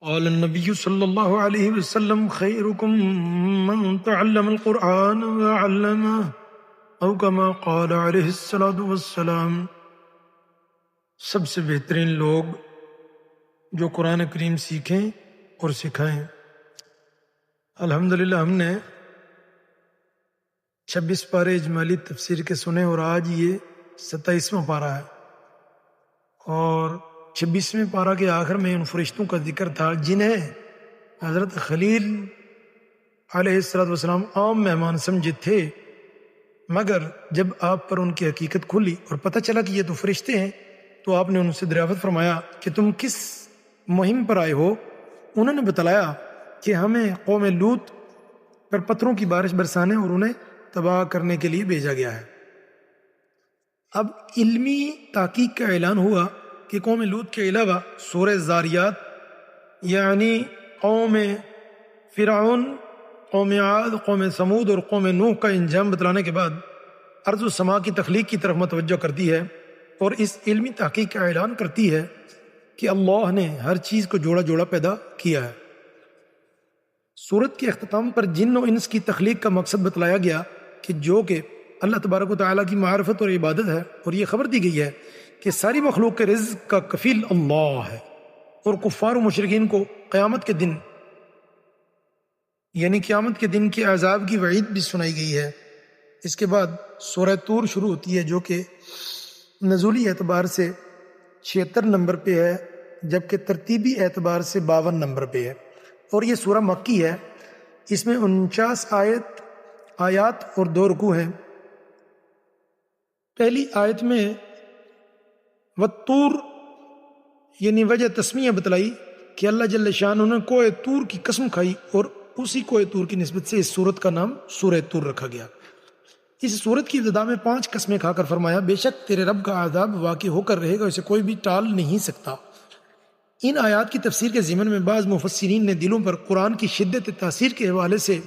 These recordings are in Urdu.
قال النبي صلى الله عليه وسلم خيركم من تعلم القرآن وعلمه او كما قال عليه الصلاة والسلام، سب سے بہترین لوگ جو قرآن کریم سیکھیں اور سکھائیں۔ الحمدللہ ہم نے 26 پارے اجمالی تفسیر کے سنے اور آج یہ 27واں پارہ ہے، اور 26ویں پارہ کے آخر میں ان فرشتوں کا ذکر تھا جنہیں حضرت خلیل علیہ السلام عام مہمان سمجھے تھے، مگر جب آپ پر ان کی حقیقت کھلی اور پتہ چلا کہ یہ تو فرشتے ہیں تو آپ نے ان سے دریافت فرمایا کہ تم کس مہم پر آئے ہو؟ انہوں نے بتلایا کہ ہمیں قوم لوط پر پتھروں کی بارش برسانے اور انہیں تباہ کرنے کے لیے بھیجا گیا ہے۔ اب علمی تحقیق کا اعلان ہوا کہ قوم لوط کے علاوہ سورہ زاریات یعنی قوم فرعون، قوم عاد، قوم سمود اور قوم نوح کا انجام بتلانے کے بعد ارض و سما کی تخلیق کی طرف متوجہ کرتی ہے اور اس علمی تحقیق کا اعلان کرتی ہے کہ اللہ نے ہر چیز کو جوڑا جوڑا پیدا کیا ہے۔ سورت کے اختتام پر جن و انس کی تخلیق کا مقصد بتلایا گیا کہ جو کہ اللہ تبارک و تعالیٰ کی معرفت اور عبادت ہے، اور یہ خبر دی گئی ہے کہ ساری مخلوق کے رزق کا کفیل اللہ ہے، اور کفار و مشرکین کو قیامت کے دن یعنی قیامت کے دن کے عذاب کی وعید بھی سنائی گئی ہے۔ اس کے بعد سورہ طور شروع ہوتی ہے جو کہ نزولی اعتبار سے 76 نمبر پہ ہے، جبکہ ترتیبی اعتبار سے 52 نمبر پہ ہے، اور یہ سورہ مکی ہے۔ اس میں 49 آیات اور 2 رکوع ہیں۔ پہلی آیت میں والطور یعنی وجہ تسمیہ بتلائی کہ اللہ جل شانہ نے کوہ طور کی قسم کھائی، اور اسی کوہ طور کی نسبت سے اس سورت کا نام سورہ طور رکھا گیا۔ اس سورت کی ابتدا میں 5 قسمیں کھا کر فرمایا بے شک تیرے رب کا عذاب واقع ہو کر رہے گا، اسے کوئی بھی ٹال نہیں سکتا۔ ان آیات کی تفسیر کے ضمن میں بعض مفسرین نے دلوں پر قرآن کی شدت تاثیر کے حوالے سے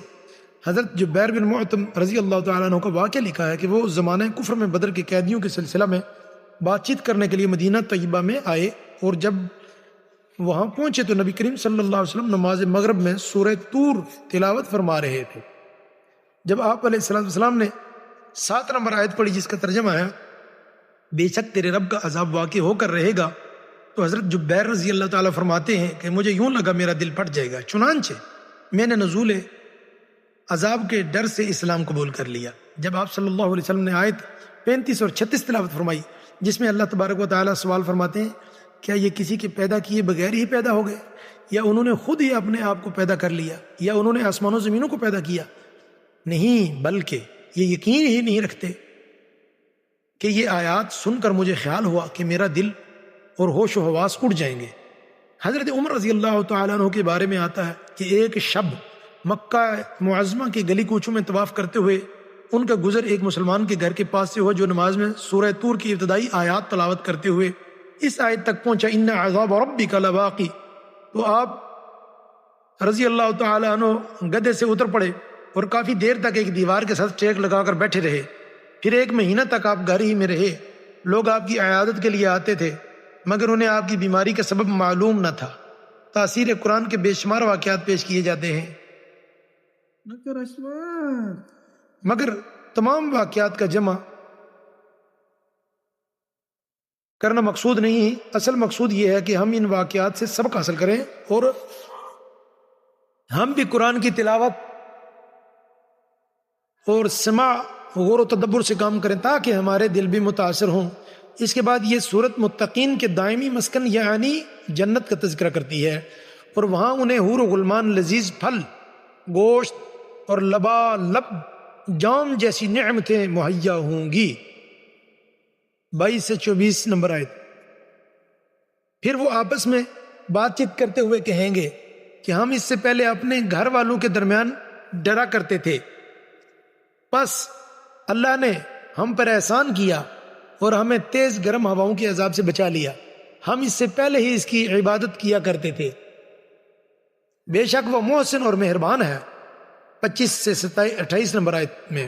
حضرت جبیر بن معتم رضی اللہ تعالیٰ عنہ کا واقعہ لکھا ہے کہ وہ زمانہ کفر میں بدر کے قیدیوں کے سلسلہ میں بات چیت کرنے کے لیے مدینہ طیبہ میں آئے، اور جب وہاں پہنچے تو نبی کریم صلی اللہ علیہ وسلم نماز مغرب میں سورہ طور تلاوت فرما رہے تھے۔ جب آپ علیہ السلام نے 7 نمبر آیت پڑھی جس کا ترجمہ ہے بے شک تیرے رب کا عذاب واقع ہو کر رہے گا، تو حضرت جبیر رضی اللہ تعالیٰ فرماتے ہیں کہ مجھے یوں لگا میرا دل پھٹ جائے گا، چنانچہ میں نے نزول عذاب کے ڈر سے اسلام قبول کر لیا۔ جب آپ صلی اللہ علیہ وسلم نے آیت 35 اور 36 تلاوت فرمائی جس میں اللہ تبارک و تعالیٰ سوال فرماتے ہیں کیا یہ کسی کے پیدا کیے بغیر ہی پیدا ہو گئے، یا انہوں نے خود ہی اپنے آپ کو پیدا کر لیا، یا انہوں نے آسمان و زمینوں کو پیدا کیا؟ نہیں، بلکہ یہ یقین ہی نہیں رکھتے۔ کہ یہ آیات سن کر مجھے خیال ہوا کہ میرا دل اور ہوش و حواس اڑ جائیں گے۔ حضرت عمر رضی اللہ تعالیٰ عنہ کے بارے میں آتا ہے کہ ایک شب مکہ معظمہ کی گلی کوچوں میں طواف کرتے ہوئے ان کا گزر ایک مسلمان کے گھر کے پاس سے ہوا جو نماز میں سورہ طور کی ابتدائی آیات تلاوت کرتے ہوئے اس آیت تک پہنچا ان عذاب ربک لواقع، تو آپ رضی اللہ تعالیٰ عنہ گدھے سے اتر پڑے اور کافی دیر تک ایک دیوار کے ساتھ ٹیک لگا کر بیٹھے رہے۔ پھر 1 مہینہ تک آپ گھر ہی میں رہے۔ لوگ آپ کی عیادت کے لیے آتے تھے مگر انہیں آپ کی بیماری کا سبب معلوم نہ تھا۔ تاثیر قرآن کے بے شمار واقعات پیش کیے جاتے ہیں مگر تمام واقعات کا جمع کرنا مقصود نہیں، اصل مقصود یہ ہے کہ ہم ان واقعات سے سبق حاصل کریں اور ہم بھی قرآن کی تلاوت اور سماع غور و تدبر سے کام کریں تاکہ ہمارے دل بھی متاثر ہوں۔ اس کے بعد یہ سورت متقین کے دائمی مسکن یعنی جنت کا تذکرہ کرتی ہے، اور وہاں انہیں حور و غلمان، لذیذ پھل، گوشت اور لبالب جام جیسی نعمتیں مہیا ہوں گی۔ 22 سے 24 نمبر آیت۔ پھر وہ آپس میں بات چیت کرتے ہوئے کہیں گے کہ ہم اس سے پہلے اپنے گھر والوں کے درمیان ڈرا کرتے تھے، پس اللہ نے ہم پر احسان کیا اور ہمیں تیز گرم ہواؤں کے عذاب سے بچا لیا۔ ہم اس سے پہلے ہی اس کی عبادت کیا کرتے تھے، بے شک وہ محسن اور مہربان ہے۔ 25 سے 28 نمبر آیت میں۔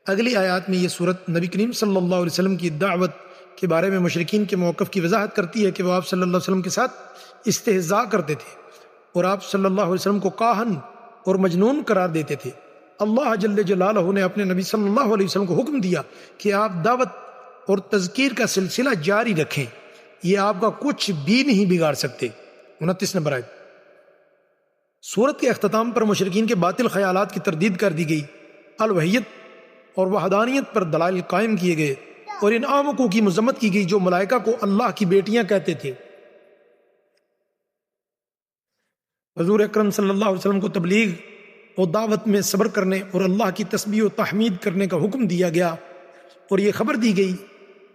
اگلی آیات میں یہ صورت نبی کریم صلی اللہ علیہ وسلم کی دعوت کے بارے میں مشرکین کے موقف کی وضاحت کرتی ہے کہ وہ آپ صلی اللہ علیہ وسلم کے ساتھ استہزاء کرتے تھے اور آپ صلی اللہ علیہ وسلم کو کاہن اور مجنون قرار دیتے تھے۔ اللہ جل جلالہ نے اپنے نبی صلی اللہ علیہ وسلم کو حکم دیا کہ آپ دعوت اور تذکیر کا سلسلہ جاری رکھیں، یہ آپ کا کچھ بھی نہیں بگاڑ سکتے۔ 29 نمبر آیت۔ سورت کے اختتام پر مشرکین کے باطل خیالات کی تردید کر دی گئی، الوحیت اور وحدانیت پر دلائل قائم کیے گئے اور ان آمکوں کی مذمت کی گئی جو ملائکہ کو اللہ کی بیٹیاں کہتے تھے۔ حضور اکرم صلی اللہ علیہ وسلم کو تبلیغ اور دعوت میں صبر کرنے اور اللہ کی تسبیح و تحمید کرنے کا حکم دیا گیا، اور یہ خبر دی گئی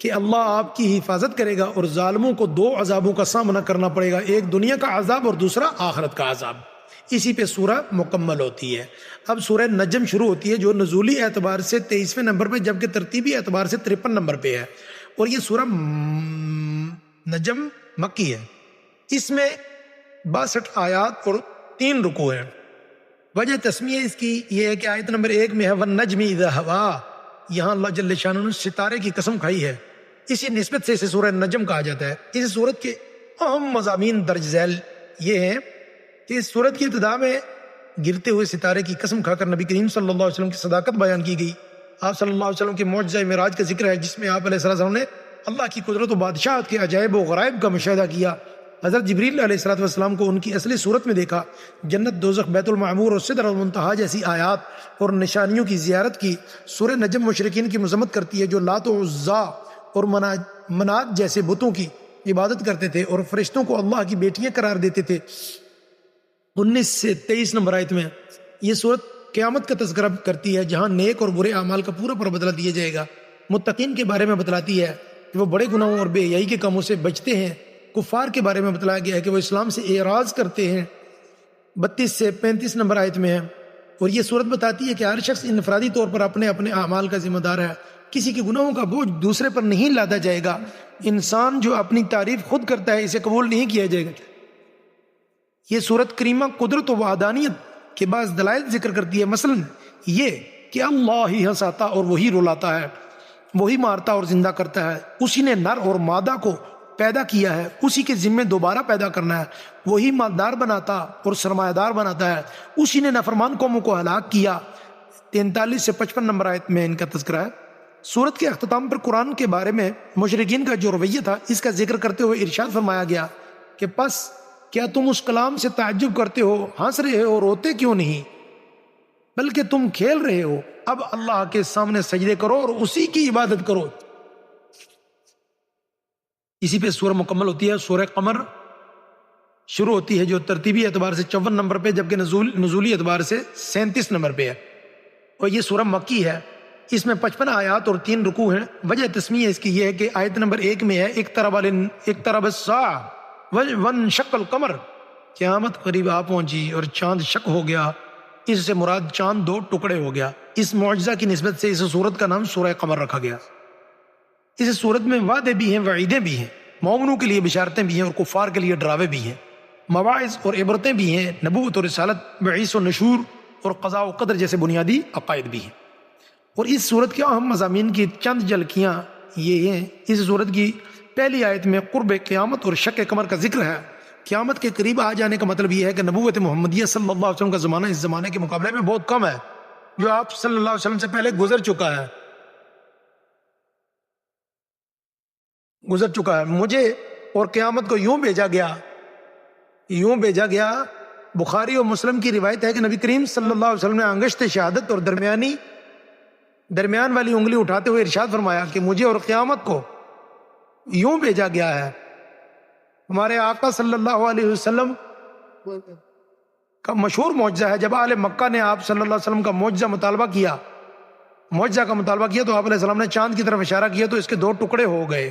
کہ اللہ آپ کی حفاظت کرے گا اور ظالموں کو دو عذابوں کا سامنا کرنا پڑے گا، ایک دنیا کا عذاب اور دوسرا آخرت کا عذاب۔ اسی پہ سورہ مکمل ہوتی ہے۔ اب سورہ نجم شروع ہوتی ہے جو نزولی اعتبار سے 23ویں نمبر پہ جبکہ ترتیبی اعتبار سے 53 نمبر پہ ہے، اور یہ سورہ نجم مکی ہے۔ اس میں 62 آیات اور 3 رکوع ہیں۔ وجہ تسمیہ اس کی یہ ہے کہ آیت نمبر 1 میں ہے وَالنَّجْمِ إِذَا هَوَىٰ، یہاں اللہ جل شانہ نے ستارے کی قسم کھائی ہے، اسی نسبت سے اسے سورہ نجم کہا جاتا ہے۔ اس سورت کے اہم مضامین درج ذیل یہ ہیں کہ اس سورت کی ابتدا میں گرتے ہوئے ستارے کی قسم کھا کر نبی کریم صلی اللہ علیہ وسلم کی صداقت بیان کی گئی۔ آپ صلی اللہ علیہ وسلم کے معجزہ معراج کا ذکر ہے جس میں آپ علیہ السلام نے اللہ کی قدرت و بادشاہت کے عجائب و غرائب کا مشاہدہ کیا۔ حضرت جبریل علیہ السلام کو ان کی اصلی صورت میں دیکھا، جنت، دوزخ، بیت المعمور اور سدرۃ المنتہا جیسی آیات اور نشانیوں کی زیارت کی۔ سورہ نجم مشرکین کی مذمت کرتی ہے جو لات و عزا اور منات جیسے بتوں کی عبادت کرتے تھے اور فرشتوں کو اللہ کی بیٹیاں قرار دیتے تھے۔ 19 سے 23 نمبر آیت میں یہ سورت قیامت کا تذکرہ کرتی ہے جہاں نیک اور برے اعمال کا پورا بدلہ دیا جائے گا۔ متقین کے بارے میں بتلاتی ہے کہ وہ بڑے گناہوں اور بے حیائی کے کاموں سے بچتے ہیں۔ کفار کے بارے میں بتلایا گیا ہے کہ وہ اسلام سے اعراض کرتے ہیں۔ 32 سے 35 نمبر آیت میں ہے، اور یہ سورت بتاتی ہے کہ ہر شخص انفرادی طور پر اپنے اپنے اعمال کا ذمہ دار ہے، کسی کے گناہوں کا بوجھ دوسرے پر نہیں لادا جائے گا۔ انسان جو اپنی تعریف خود کرتا ہے اسے قبول نہیں کیا جائے گا۔ یہ سورت کریمہ قدرت و وحدانیت کے بعض دلائل ذکر کرتی ہے، مثلا یہ کہ اللہ ہی ہنساتا اور وہی رلاتا ہے، وہی مارتا اور زندہ کرتا ہے، اسی نے نر اور مادہ کو پیدا کیا ہے، اسی کے ذمے دوبارہ پیدا کرنا ہے، وہی مالدار بناتا اور سرمایہ دار بناتا ہے، اسی نے نافرمان قوموں کو ہلاک کیا۔ 43 سے 55 نمبر آیت میں ان کا تذکرہ ہے۔ سورت کے اختتام پر قرآن کے بارے میں مشرکین کا جو رویہ تھا اس کا ذکر کرتے ہوئے ارشاد فرمایا گیا کہ پس کیا تم اس کلام سے تعجب کرتے ہو، ہنس رہے ہو، روتے کیوں نہیں، بلکہ تم کھیل رہے ہو؟ اب اللہ کے سامنے سجدے کرو اور اسی کی عبادت کرو۔ اسی پہ سورہ مکمل ہوتی ہے۔ سورہ قمر شروع ہوتی ہے جو ترتیبی اعتبار سے 54 نمبر پہ جبکہ نزولی اعتبار سے 37 نمبر پہ ہے، اور یہ سورہ مکی ہے۔ اس میں 55 آیات اور 3 رکوع ہیں۔ وجہ تسمیہ اس کی یہ ہے کہ آیت نمبر 1 میں ہے اقترب الساعہ وانشق القمر، قیامت قریب آ پہنچی اور چاند شق ہو گیا، اس سے مراد چاند 2 ٹکڑے ہو گیا۔ اس معجزہ کی نسبت سے اس سورت کا نام سورہ قمر رکھا گیا۔ اس صورت میں وعدے بھی ہیں، وعیدیں بھی ہیں، مومنوں کے لیے بشارتیں بھی ہیں اور کفار کے لیے ڈراوے بھی ہیں، مواعظ اور عبرتیں بھی ہیں، نبوت اور رسالت، بعث و نشور اور قضاء و قدر جیسے بنیادی عقائد بھی ہیں۔ اور اس صورت کے اہم مضامین کی چند جھلکیاں یہ ہیں۔ اس صورت کی پہلی آیت میں قرب قیامت اور شق قمر کا ذکر ہے۔ قیامت کے قریب آ جانے کا مطلب یہ ہے کہ نبوت محمدیہ صلی اللہ علیہ وسلم کا زمانہ اس زمانے کے مقابلے میں بہت کم ہے، جو آپ صلی اللہ علیہ وسلم سے پہلے گزر چکا ہے۔ مجھے اور قیامت کو یوں بھیجا گیا۔ بخاری اور مسلم کی روایت ہے کہ نبی کریم صلی اللہ علیہ وسلم نے انگشت شہادت اور درمیان والی انگلی اٹھاتے ہوئے ارشاد فرمایا کہ مجھے اور قیامت کو یوں بھیجا گیا ہے۔ ہمارے آقا صلی اللہ علیہ وسلم کا مشہور معجزہ ہے، جب اہل مکہ نے آپ صلی اللہ علیہ وسلم کا معجزہ کا مطالبہ کیا تو آپ علیہ السلام نے چاند کی طرف اشارہ کیا تو اس کے 2 ٹکڑے ہو گئے۔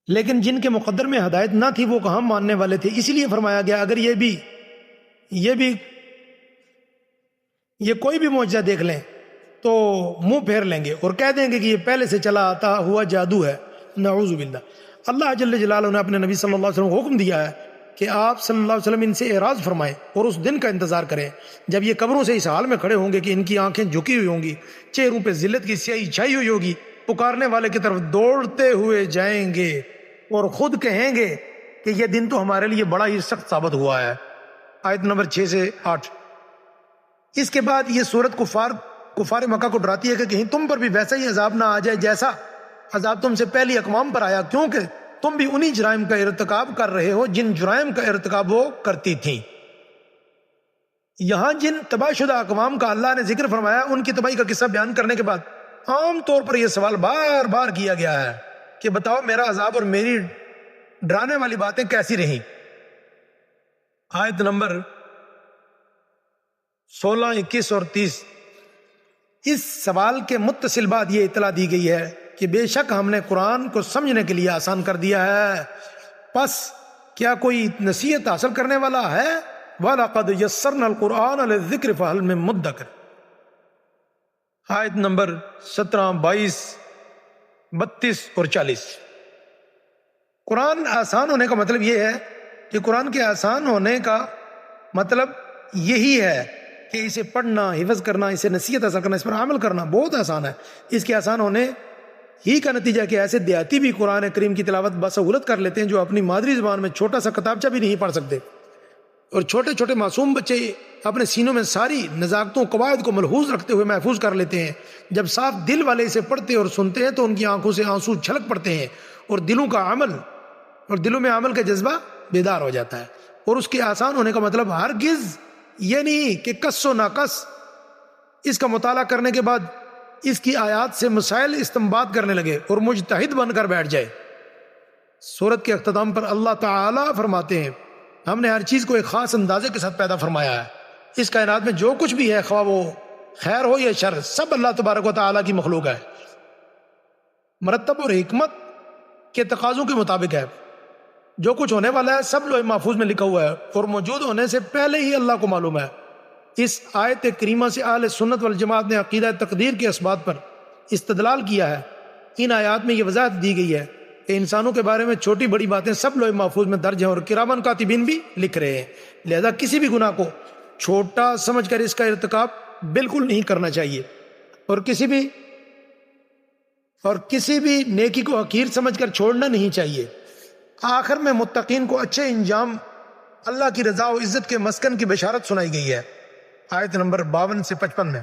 لیکن جن کے مقدر میں ہدایت نہ تھی وہ کہاں ماننے والے تھے، اسی لیے فرمایا گیا اگر یہ کوئی بھی معجزہ دیکھ لیں تو منہ پھیر لیں گے اور کہہ دیں گے کہ یہ پہلے سے چلا آتا ہوا جادو ہے، نعوذ باللہ۔ اللہ جل جلالہ نے اپنے نبی صلی اللہ علیہ وسلم کو حکم دیا ہے کہ آپ صلی اللہ علیہ وسلم ان سے اعراض فرمائیں اور اس دن کا انتظار کریں جب یہ قبروں سے اس حال میں کھڑے ہوں گے کہ ان کی آنکھیں جھکی ہوئی ہوں گی، چہروں پہ ذلت کی سیاہی چھائی ہوئی ہوگی پکارنے والے کی طرف دوڑتے ہوئے جائیں گے اور خود کہیں گے کہ یہ دن تو ہمارے لیے بڑا ہی سخت ثابت ہوا ہے. آیت نمبر 6 سے 8. اس کے بعد یہ سورت کفار مکہ کو ڈراتی ہے کہ کہیں تم پر بھی ویسا ہی عذاب نہ آ جائے جیسا عذاب تم سے پہلی اقوام پر آیا، کیونکہ تم بھی انہی جرائم کا ارتکاب کر رہے ہو جن جرائم کا ارتکاب وہ کرتی تھیں. یہاں جن تباہ شدہ اقوام کا اللہ نے ذکر فرمایا، ان کی تباہی کا قصہ بیان کرنے کے بعد عام طور پر یہ سوال بار بار کیا گیا ہے کہ بتاؤ میرا عذاب اور میری ڈرانے والی باتیں کیسی رہیں. آیت نمبر 16، 21 اور 30. اس سوال کے متصل بعد یہ اطلاع دی گئی ہے کہ بے شک ہم نے قرآن کو سمجھنے کے لیے آسان کر دیا ہے، پس کیا کوئی نصیحت حاصل کرنے والا ہے؟ وَلَقَدْ يَسَّرْنَا الْقُرْآنَ لِلذِّكْرِ فَهَلْ مِن مُدَّكِرٍ. آیت نمبر 17، 22، 32 اور 40. قرآن آسان ہونے کا مطلب یہ ہے کہ قرآن کے آسان ہونے کا مطلب یہی ہے کہ اسے پڑھنا، حفظ کرنا، اسے نصیحت حاصل کرنا، اس پر عمل کرنا بہت آسان ہے. اس کے آسان ہونے ہی کا نتیجہ کہ ایسے دیہاتی بھی قرآن کریم کی تلاوت بسہولت کر لیتے ہیں جو اپنی مادری زبان میں چھوٹا سا کتابچہ بھی نہیں پڑھ سکتے، اور چھوٹے چھوٹے معصوم بچے اپنے سینوں میں ساری نزاکتوں قواعد کو ملحوظ رکھتے ہوئے محفوظ کر لیتے ہیں. جب صاف دل والے اسے پڑھتے اور سنتے ہیں تو ان کی آنکھوں سے آنسو چھلک پڑتے ہیں اور دلوں میں عمل کا جذبہ بیدار ہو جاتا ہے. اور اس کے آسان ہونے کا مطلب ہرگز یہ نہیں کہ کس و ناقص اس کا مطالعہ کرنے کے بعد اس کی آیات سے مسائل استنباط کرنے لگے اور مجتہد بن کر بیٹھ جائے. سورت کے اختتام پر اللہ تعالی فرماتے ہیں ہم نے ہر چیز کو ایک خاص اندازے کے ساتھ پیدا فرمایا ہے. اس کائنات میں جو کچھ بھی ہے، خواہ وہ خیر ہو یا شر، سب اللہ تبارک و تعالی کی مخلوق ہے، مرتب اور حکمت کے تقاضوں کے مطابق ہے. جو کچھ ہونے والا ہے سب لوح محفوظ میں لکھا ہوا ہے اور موجود ہونے سے پہلے ہی اللہ کو معلوم ہے. اس آیت کریمہ سے اہل سنت والجماعت نے عقیدہ تقدیر کے اسبات پر استدلال کیا ہے. ان آیات میں یہ وضاحت دی گئی ہے کہ انسانوں کے بارے میں چھوٹی بڑی باتیں سب لوح محفوظ میں درج ہیں اور کرامن کاتبین بھی لکھ رہے ہیں. لہذا کسی بھی گناہ کو چھوٹا سمجھ کر اس کا ارتکاب بالکل نہیں کرنا چاہیے، اور کسی بھی نیکی کو حقیر سمجھ کر چھوڑنا نہیں چاہیے. آخر میں متقین کو اچھے انجام، اللہ کی رضا و عزت کے مسکن کی بشارت سنائی گئی ہے. آیت نمبر 52 سے 55 میں.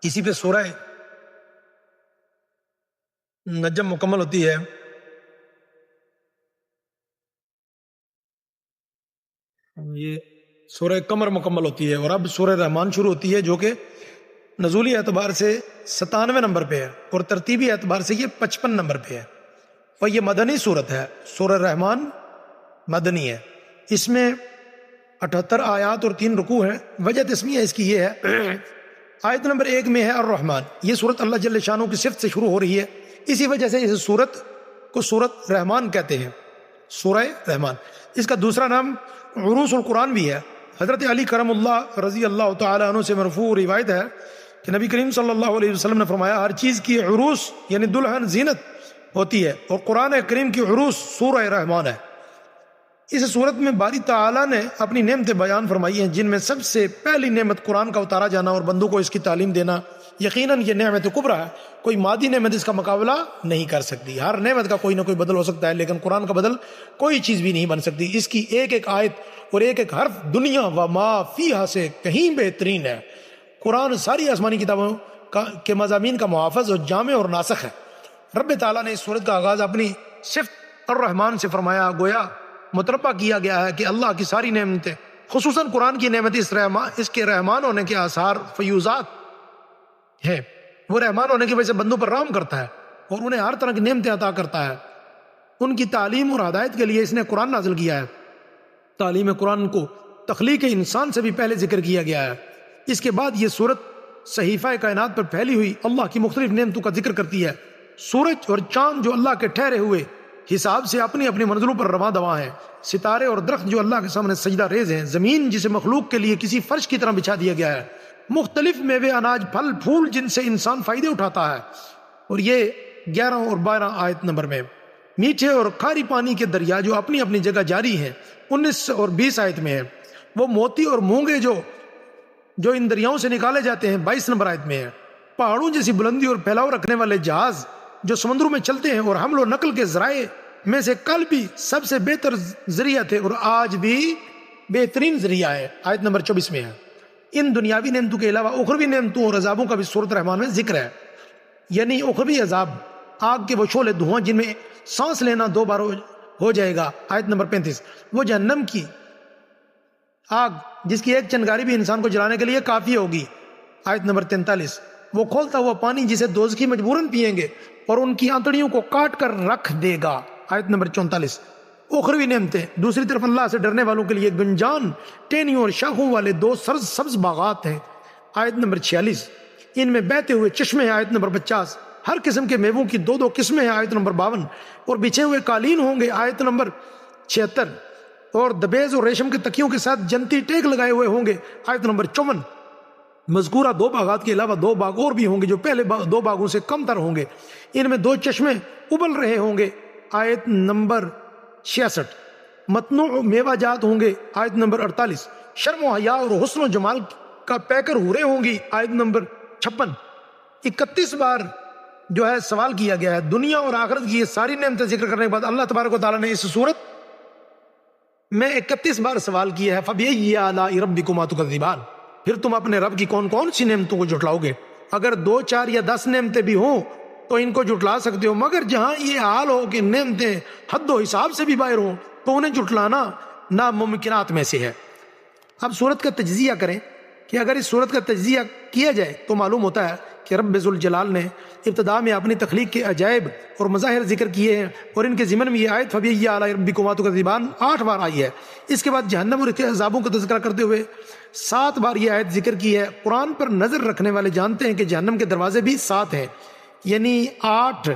اسی پہ سورہ نجم مکمل ہوتی ہے. یہ سورہ قمر مکمل ہوتی ہے اور اب سورہ رحمان شروع ہوتی ہے، جو کہ نزولی اعتبار سے 97 نمبر پہ ہے اور ترتیبی اعتبار سے یہ 55 نمبر پہ ہے، اور یہ مدنی سورت ہے. سورہ رحمان مدنی ہے. اس میں 78 آیات اور 3 رکوع ہیں. وجہ تسمیہ اس کی یہ ہے، آیت نمبر 1 میں ہے الرحمن. یہ سورت اللہ جل شانہ کی صفت سے شروع ہو رہی ہے، اسی وجہ سے اس سورت کو سورت رحمان کہتے ہیں، سورہ رحمان. اس کا دوسرا نام عروس القرآن بھی ہے. حضرت علی کرم اللہ رضی اللہ تعالی عنہ سے مرفوع روایت ہے کہ نبی کریم صلی اللہ علیہ وسلم نے فرمایا ہر چیز کی عروس یعنی دلہن زینت ہوتی ہے، اور قرآن کریم کی عروس سورہ رحمان ہے. اس صورت میں باری تعالیٰ نے اپنی نعمتیں بیان فرمائی ہیں، جن میں سب سے پہلی نعمت قرآن کا اتارا جانا اور بندوں کو اس کی تعلیم دینا. یقیناً یہ نعمت کبریٰ ہے، کوئی مادی نعمت اس کا مقابلہ نہیں کر سکتی. ہر نعمت کا کوئی نہ کوئی بدل ہو سکتا ہے، لیکن قرآن کا بدل کوئی چیز بھی نہیں بن سکتی. اس کی ایک ایک آیت اور ایک ایک حرف دنیا و ما فیہا سے کہیں بہترین ہے. قرآن ساری آسمانی کتابوں کے مضامین کا محافظ اور جامع اور ناسخ ہے. رب تعالیٰ نے اس سورت کا آغاز اپنی صفت الرحمن سے فرمایا، گویا متربع کیا گیا ہے کہ اللہ کی ساری نعمتیں، خصوصاً قرآن کی نعمت اس کے رحمان ہونے کے آثار فیوزات ہیں. وہ رحمان ہونے کی وجہ سے بندوں پر رحم کرتا ہے اور انہیں ہر طرح کی نعمتیں عطا کرتا ہے. ان کی تعلیم اور ہدایت کے لیے اس نے قرآن نازل کیا ہے. تعلیم قرآن کو تخلیق انسان سے بھی پہلے ذکر کیا گیا ہے. اس کے بعد یہ سورت صحیفہ کائنات پر پھیلی ہوئی اللہ کی مختلف نعمتوں کا ذکر کرتی ہے. سورج اور چاند جو اللہ کے ٹھہرے ہوئے حساب سے اپنی اپنی منزلوں پر رواں دواں ہیں، ستارے اور درخت جو اللہ کے سامنے سجدہ ریز ہیں، زمین جسے مخلوق کے لیے کسی فرش کی طرح بچھا دیا گیا ہے، مختلف میوے، اناج، پھل، پھول جن سے انسان فائدے اٹھاتا ہے. اور یہ 11 اور 12 آیت نمبر میں میٹھے اور کھاری پانی کے دریا جو اپنی اپنی جگہ جاری ہیں. 19 اور 20 آیت میں ہے. وہ موتی اور مونگے جو ان دریاؤں سے نکالے جاتے ہیں. 22 نمبر آیت میں ہے. پہاڑوں جیسی بلندی اور پھیلاؤ رکھنے والے جہاز جو سمندروں میں چلتے ہیں اور حمل و نقل کے ذرائع میں سے کل بھی سب سے بہتر ذریعہ تھے اور آج بھی بہترین ذریعہ ہے. آیت نمبر 24 میں ہے. ان دنیاوی نعمتوں کے علاوہ اخروی نعمتوں اور عذابوں کا بھی سورۃ رحمان میں ذکر ہے. یعنی اخروی عذاب آگ کے وہ شعلے دھواں جن میں سانس لینا 2 بار ہو جائے گا. آیت نمبر 35. وہ جہنم کی آگ جس کی ایک چنگاری بھی انسان کو جلانے کے لیے کافی ہوگی. آیت نمبر 43. وہ کھولتا ہوا پانی جسے دوزخی مجبوراً پیئیں گے اور ان کی آنتڑیوں کو کاٹ کر رکھ دے گا. آیت نمبر 44. اخروی نعمتیں دوسری طرف اللہ سے ڈرنے والوں کے لیے گنجان ٹہنیوں اور شاخوں والے 2 سبز باغات ہیں. آیت نمبر 46. ان میں بہتے ہوئے چشمے ہیں. آیت نمبر 50. ہر قسم کے میووں کی 2 قسمیں ہیں. آیت نمبر 52. اور بچھے ہوئے قالین ہوں گے. آیت نمبر 76. اور دبیز اور ریشم کے تکیوں کے ساتھ جنتی ٹیک لگائے ہوئے ہوں گے. آیت نمبر 54. مذکورہ 2 باغات کے علاوہ 2 باغ اور بھی ہوں گے جو پہلے 2 باغوں سے کم تر ہوں گے. ان میں 2 چشمے ابل رہے ہوں گے. آیت نمبر 66. متنوع میوہ جات ہوں گے. آیت نمبر 48. شرم و حیا اور حسن و جمال کا پیکر حوریں ہوں گی. آیت نمبر 56. 31 بار جو ہے سوال کیا گیا ہے. دنیا اور آخرت کی یہ ساری نعمتیں ذکر کرنے کے بعد اللہ تبارک و تعالیٰ نے اس صورت میں 31 بار سوال کیا ہے. فَبِأَيِّ آلَاءِ رَبِّكُمَا تُكَذِّبَانِ. پھر تم اپنے رب کی کون کون سی نعمتوں کو جھٹلاؤ گے؟ اگر 2 4 یا 10 نعمتیں بھی ہوں تو ان کو جھٹلا سکتے ہو، مگر جہاں یہ حال ہو کہ نعمتیں حد و حساب سے بھی باہر ہوں تو انہیں جھٹلانا ناممکنات میں سے ہے. اب صورت کا تجزیہ کریں کہ اگر اس صورت کا تجزیہ کیا جائے تو معلوم ہوتا ہے کہ رب ذوالجلال نے ابتدا میں اپنی تخلیق کے عجائب اور مظاہر ذکر کیے ہیں اور ان کے ضمن میں یہ آیت فَبِأَيِّ آلَاءِ رَبِّكُمَا تُكَذِّبَانِ 8 بار آئی ہے. اس کے بعد جہنم اور اس کے عذابوں کا تذکرہ کرتے ہوئے 7 بار یہ آیت ذکر کی ہے. قرآن پر نظر رکھنے والے جانتے ہیں کہ جہنم کے دروازے بھی 7 ہیں، یعنی 8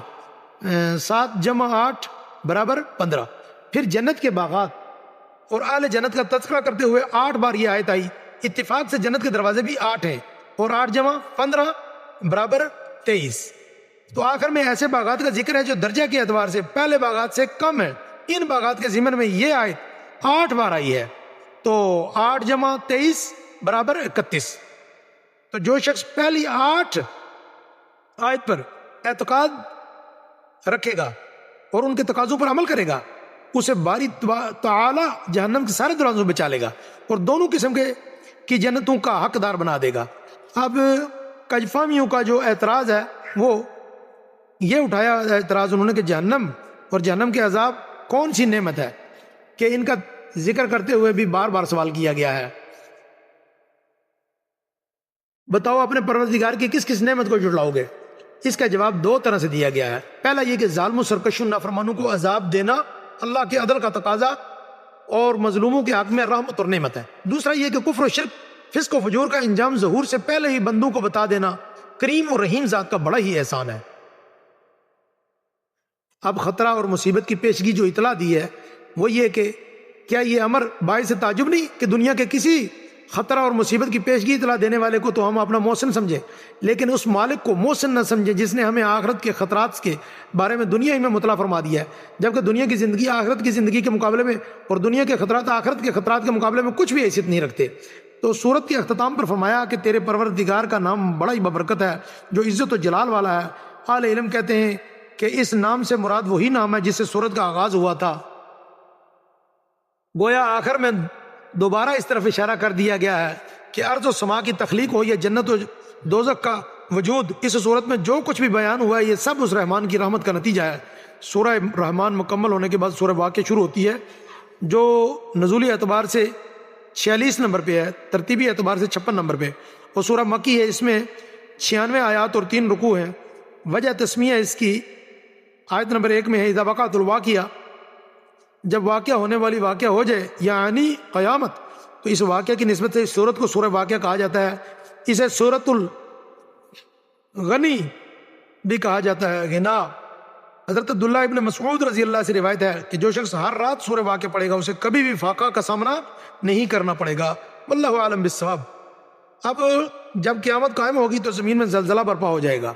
7 جمع 8 برابر 15. پھر جنت کے باغات اور اہل جنت کا تذکرہ کرتے ہوئے 8 بار یہ آیت آئی. اتفاق سے جنت کے دروازے بھی 8 ہیں اور 8 جمع 15 برابر 23. تو آخر میں ایسے باغات کا ذکر ہے جو درجہ کے اعتبار سے پہلے باغات سے کم ہیں. ان باغات کے ضمن میں یہ آیت 8 بار آئی ہے. تو 8 جمع 23 برابر 31. تو جو شخص پہلی 8 آیت پر اعتقاد رکھے گا اور ان کے تقاضوں پر عمل کرے گا اسے باری تعالی جہنم کے سارے دروازوں بچا لے گا اور دونوں قسم کی جنتوں کا حقدار بنا دے گا. اب کجفامیوں کا جو اعتراض ہے وہ یہ اٹھایا اعتراض انہوں نے کہ جہنم اور جہنم کے عذاب کون سی نعمت ہے کہ ان کا ذکر کرتے ہوئے بھی بار بار سوال کیا گیا ہے. بتاؤ اپنے پروردگار کی کس کس نعمت کو جھٹلاؤ گے؟ اس کا جواب 2 طرح سے دیا گیا ہے. پہلا یہ کہ ظالم و سرکشوں نافرمانوں کو عذاب دینا اللہ کے عدل کا تقاضا اور مظلوموں کے حق میں رحمت اور نعمت ہے. دوسرا یہ کہ کفر و شرک فسق و فجور کا انجام ظہور سے پہلے ہی بندوں کو بتا دینا کریم اور رحیم ذات کا بڑا ہی احسان ہے. اب خطرہ اور مصیبت کی پیشگی جو اطلاع دی ہے وہ یہ کہ کیا یہ امر باعث تعجب نہیں کہ دنیا کے کسی خطرہ اور مصیبت کی پیشگی اطلاع دینے والے کو تو ہم اپنا محسن سمجھیں لیکن اس مالک کو محسن نہ سمجھیں جس نے ہمیں آخرت کے خطرات کے بارے میں دنیا ہی میں مطلع فرما دیا ہے، جبکہ دنیا کی زندگی آخرت کی زندگی کے مقابلے میں اور دنیا کے خطرات آخرت کے خطرات کے مقابلے میں کچھ بھی حیثیت نہیں رکھتے. تو سورت کے اختتام پر فرمایا کہ تیرے پروردگار کا نام بڑا ہی ببرکت ہے جو عزت و جلال والا ہے. اہل علم کہتے ہیں کہ اس نام سے مراد وہی نام ہے جس سے سورت کا آغاز ہوا تھا. گویا آخر میں دوبارہ اس طرف اشارہ کر دیا گیا ہے کہ ارض و سما کی تخلیق ہو یا جنت و دوزخ کا وجود، اس صورت میں جو کچھ بھی بیان ہوا ہے یہ سب اس رحمان کی رحمت کا نتیجہ ہے. سورہ رحمان مکمل ہونے کے بعد سورہ واقعہ شروع ہوتی ہے جو نزولی اعتبار سے 46 نمبر پہ ہے، ترتیبی اعتبار سے 56 نمبر پہ. وہ سورہ مکی ہے، اس میں 96 آیات اور 3 رکوع ہیں. وجہ تسمیہ اس کی آیت نمبر 1 میں ہے اذا وقعت الواقعہ، جب واقعہ ہونے والی واقعہ ہو جائے یعنی قیامت، تو اس واقعہ کی نسبت سے اس سورت کو سورہ واقعہ کہا جاتا ہے. اسے سورۃ الغنی بھی کہا جاتا ہے. غنا حضرت عبداللہ ابن مسعود رضی اللہ سے روایت ہے کہ جو شخص ہر رات سورہ واقعہ پڑھے گا اسے کبھی بھی فاقہ کا سامنا نہیں کرنا پڑے گا. واللہ عالم بالصواب. اب جب قیامت قائم ہوگی تو زمین میں زلزلہ برپا ہو جائے گا،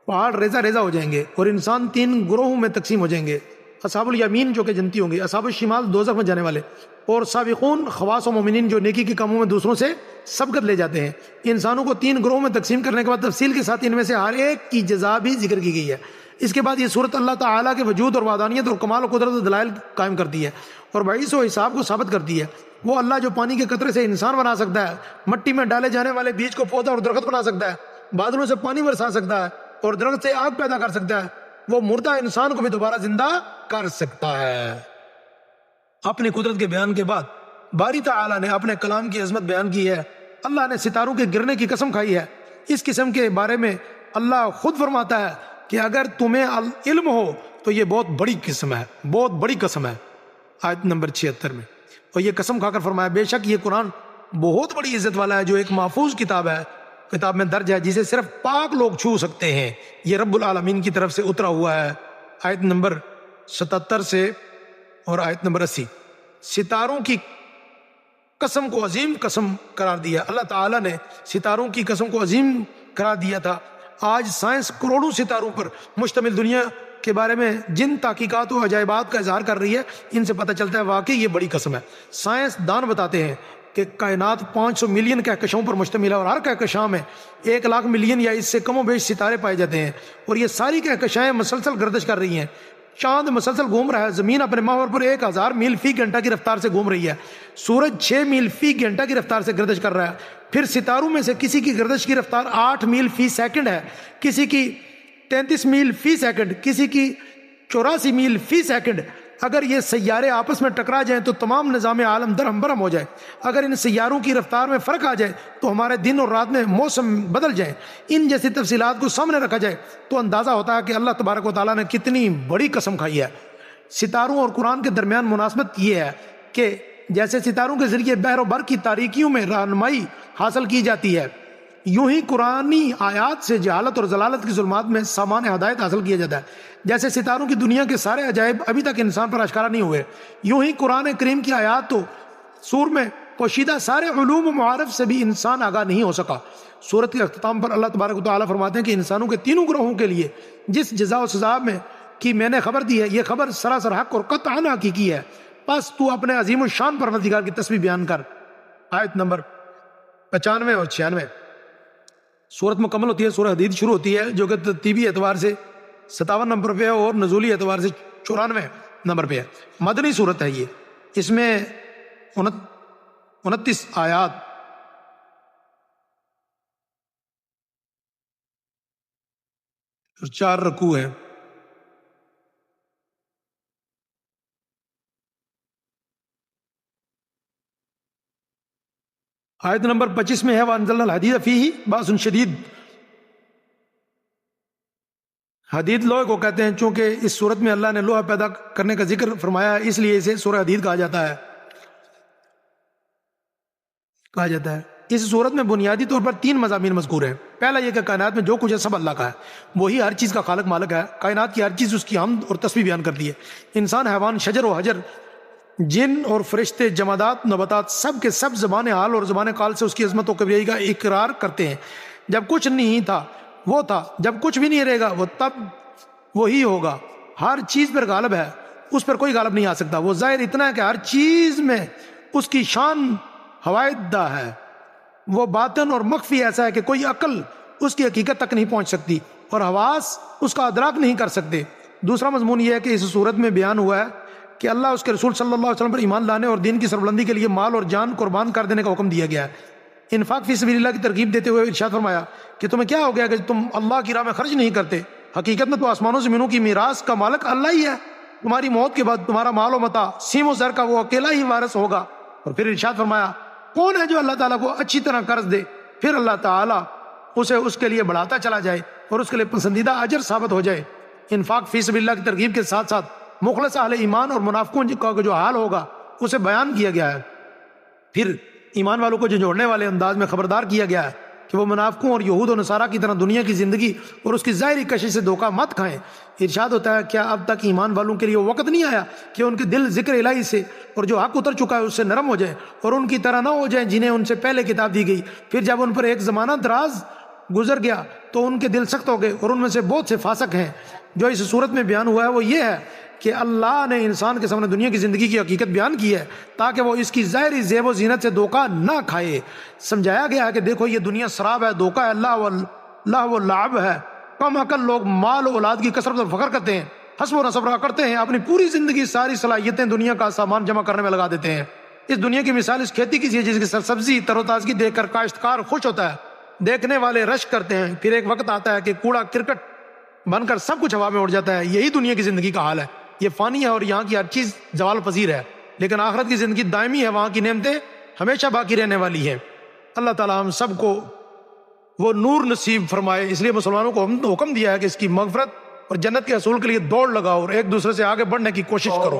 پہاڑ ریزہ ریزہ ہو جائیں گے اور انسان 3 گروہوں میں تقسیم ہو جائیں گے. اصحاب الیمین جو کہ جنتی ہوں گے، اصحاب الشمال دوزخ میں جانے والے، اور سابقون خواص و مومنین جو نیکی کے کاموں میں دوسروں سے سبقت لے جاتے ہیں۔ انسانوں کو 3 گروہوں میں تقسیم کرنے کے بعد تفصیل کے ساتھ ان میں سے ہر ایک کی جزا بھی ذکر کی گئی ہے۔ اس کے بعد یہ صورت اللہ تعالیٰ کے وجود اور وحدانیت اور کمال و قدرت و دلائل قائم کرتی ہے اور بعیث و حساب کو ثابت کرتی ہے۔ وہ اللہ جو پانی کے قطرے سے انسان بنا سکتا ہے، مٹی میں ڈالے جانے والے بیج کو پودا اور درخت بنا سکتا ہے، بادلوں سے پانی برسا سکتا ہے اور درخت سے آگ پیدا کر سکتا ہے، وہ مردہ انسان کو بھی دوبارہ زندہ کر سکتا ہے۔ اپنی قدرت کے بیان کے بعد باری تعالیٰ نے اپنے کلام کی عظمت بیان کی ہے۔ اللہ نے ستاروں کے گرنے کی قسم کھائی ہے۔ اس قسم کے بارے میں اللہ خود فرماتا ہے کہ اگر تمہیں علم ہو تو یہ بہت بڑی قسم ہے، بہت بڑی قسم ہے، آیت نمبر 76 میں۔ اور یہ قسم کھا کر فرمایا بے شک یہ قرآن بہت بڑی عزت والا ہے، جو ایک محفوظ کتاب ہے، کتاب میں درج ہے، جسے صرف پاک لوگ چھو سکتے ہیں، یہ رب العالمین کی طرف سے اترا ہوا ہے۔ آیت نمبر 77 سے اور آیت نمبر 80۔ ستاروں کی قسم کو عظیم قسم قرار دیا، اللہ تعالیٰ نے ستاروں کی قسم کو عظیم قرار دیا تھا۔ آج سائنس کروڑوں ستاروں پر مشتمل دنیا کے بارے میں جن تحقیقات و عجائبات کا اظہار کر رہی ہے، ان سے پتہ چلتا ہے واقعی یہ بڑی قسم ہے۔ سائنس دان بتاتے ہیں کہ کائنات 500 ملین کہکشاؤں پر مشتمل ہے اور ہر کہکشاں میں 1 لاکھ ملین یا اس سے کم و بیش ستارے پائے جاتے ہیں، اور یہ ساری کہکشائیں مسلسل گردش کر رہی ہیں۔ چاند مسلسل گھوم رہا ہے، زمین اپنے محور پر 1000 میل فی گھنٹہ کی رفتار سے گھوم رہی ہے، سورج 6 میل فی گھنٹہ کی رفتار سے گردش کر رہا ہے۔ پھر ستاروں میں سے کسی کی گردش کی رفتار 8 میل فی سیکنڈ ہے، کسی کی 33 میل فی سیکنڈ، کسی کی 84 میل فی سیکنڈ۔ اگر یہ سیارے آپس میں ٹکرا جائیں تو تمام نظام عالم درہم برہم ہو جائے۔ اگر ان سیاروں کی رفتار میں فرق آ جائے تو ہمارے دن اور رات میں موسم بدل جائیں۔ ان جیسی تفصیلات کو سامنے رکھا جائے تو اندازہ ہوتا ہے کہ اللہ تبارک و تعالیٰ نے کتنی بڑی قسم کھائی ہے۔ ستاروں اور قرآن کے درمیان مناسبت یہ ہے کہ جیسے ستاروں کے ذریعے بحر و بر کی تاریکیوں میں رہنمائی حاصل کی جاتی ہے، یوں ہی قرآنی آیات سے جہالت اور ضلالت کی ظلمات میں سامان ہدایت حاصل کیا جاتا ہے۔ جیسے ستاروں کی دنیا کے سارے عجائب ابھی تک انسان پر اشکارا نہیں ہوئے، یوں ہی قرآن کریم کی آیات تو سور میں پوشیدہ سارے علوم و معارف سے بھی انسان آگاہ نہیں ہو سکا۔ سورت کے اختتام پر اللہ تبارک و تعالیٰ فرماتے ہیں کہ انسانوں کے 3 گروہوں کے لیے جس جزا و سزا میں کی میں نے خبر دی ہے، یہ خبر سراسر حق اور قطعاً حقیقی ہے، پس تو اپنے عظیم الشان پروردگار کی تسبیح بیان کر۔ آیت نمبر 95 اور 96۔ سورت مکمل ہوتی ہے، سورہ حدید شروع ہوتی ہے جو کہ ترتیبی اعتبار سے 57 نمبر پہ ہے اور نزولی اعتبار سے 94 نمبر پہ ہے۔ مدنی سورت ہے یہ، اس میں 29 آیات اور 4 رکوع ہیں۔ آیت نمبر 25 میں ہے وَأَنزَلْنَا الْحَدِيدَ فِيهِ بَأْسٌ شَدِيدٌ۔ حدید لوہے کو کہتے ہیں، چونکہ اس صورت میں اللہ نے لوہا پیدا کرنے کا ذکر فرمایا ہے، اس لیے اسے سورہ حدید کہا جاتا ہے۔ اس صورت میں بنیادی طور پر 3 مضامین مذکور ہیں۔ پہلا یہ کہ کائنات میں جو کچھ ہے سب اللہ کا ہے، وہی ہر چیز کا خالق مالک ہے، کائنات کی ہر چیز اس کی حمد اور تسبیح بیان کرتی ہے۔ انسان، حیوان، شجر و حجر، جن اور فرشتے، جمادات، نباتات، سب کے سب زبان حال اور زبان قال سے اس کی عظمت و کبریائی کا اقرار کرتے ہیں۔ جب کچھ نہیں تھا وہ تھا، جب کچھ بھی نہیں رہے گا وہ تب وہی ہوگا۔ ہر چیز پر غالب ہے، اس پر کوئی غالب نہیں آ سکتا۔ وہ ظاہر اتنا ہے کہ ہر چیز میں اس کی شان حوائدہ ہے، وہ باطن اور مخفی ایسا ہے کہ کوئی عقل اس کی حقیقت تک نہیں پہنچ سکتی اور حواس اس کا ادراک نہیں کر سکتے۔ دوسرا مضمون یہ ہے کہ اس صورت میں بیان ہوا ہے کہ اللہ اس کے رسول صلی اللہ علیہ وسلم پر ایمان لانے اور دین کی سربلندی کے لیے مال اور جان قربان کر دینے کا حکم دیا گیا ہے۔ انفاق فی سبیل اللہ کی ترغیب دیتے ہوئے ارشاد فرمایا کہ تمہیں کیا ہو گیا کہ تم اللہ کی راہ میں خرچ نہیں کرتے؟ حقیقت میں تو آسمانوں زمینوں کی میراث کا مالک اللہ ہی ہے۔ تمہاری موت کے بعد تمہارا مال و متاع، سیم و زر کا وہ اکیلا ہی وارث ہوگا۔ اور پھر ارشاد فرمایا کون ہے جو اللہ تعالیٰ کو اچھی طرح قرض دے، پھر اللہ تعالیٰ اسے اس کے لیے بڑھاتا چلا جائے اور اس کے لیے پسندیدہ اجر ثابت ہو جائے۔ انفاق فی سبیل اللہ کی ترغیب کے ساتھ ساتھ مخلص اہل ایمان اور منافقوں کا جو حال ہوگا اسے بیان کیا گیا ہے۔ پھر ایمان والوں کو جھنجھوڑنے والے انداز میں خبردار کیا گیا ہے کہ وہ منافقوں اور یہود و نصارہ کی طرح دنیا کی زندگی اور اس کی ظاہری کشش سے دھوکہ مت کھائیں۔ ارشاد ہوتا ہے کیا اب تک ایمان والوں کے لیے وہ وقت نہیں آیا کہ ان کے دل ذکر الہی سے اور جو حق اتر چکا ہے اس سے نرم ہو جائیں اور ان کی طرح نہ ہو جائیں جنہیں ان سے پہلے کتاب دی گئی، پھر جب ان پر ایک زمانہ دراز گزر گیا تو ان کے دل سخت ہو گئے اور ان میں سے بہت سے فاسق ہیں۔ جو اس صورت میں بیان ہوا ہے وہ یہ ہے کہ اللہ نے انسان کے سامنے دنیا کی زندگی کی حقیقت بیان کی ہے تاکہ وہ اس کی ظاہری زیب و زینت سے دھوکہ نہ کھائے۔ سمجھایا گیا ہے کہ دیکھو یہ دنیا سراب ہے، دھوکہ ہے، اللہ و لعب ہے۔ کم عقل لوگ مال و اولاد کی کثرت اور فخر کرتے ہیں، حسب و نسب کرتے ہیں، اپنی پوری زندگی ساری صلاحیتیں دنیا کا سامان جمع کرنے میں لگا دیتے ہیں۔ اس دنیا کی مثال اس کھیتی کی ہے جس کی سرسبزی تر و تازگی دیکھ کر کاشتکار خوش ہوتا ہے، دیکھنے والے رشک کرتے ہیں، پھر ایک وقت آتا ہے کہ کوڑا کرکٹ بن کر سب کچھ ہوا میں اڑ جاتا ہے۔ یہی دنیا کی زندگی کا حال ہے، یہ فانی ہے اور یہاں کی ہر چیز زوال پذیر ہے، لیکن آخرت کی زندگی دائمی ہے، وہاں کی نعمتیں ہمیشہ باقی رہنے والی ہیں۔ اللہ تعالیٰ ہم سب کو وہ نور نصیب فرمائے۔ اس لیے مسلمانوں کو حکم دیا ہے کہ اس کی مغفرت اور جنت کے حصول کے لیے دوڑ لگاؤ اور ایک دوسرے سے آگے بڑھنے کی کوشش کرو۔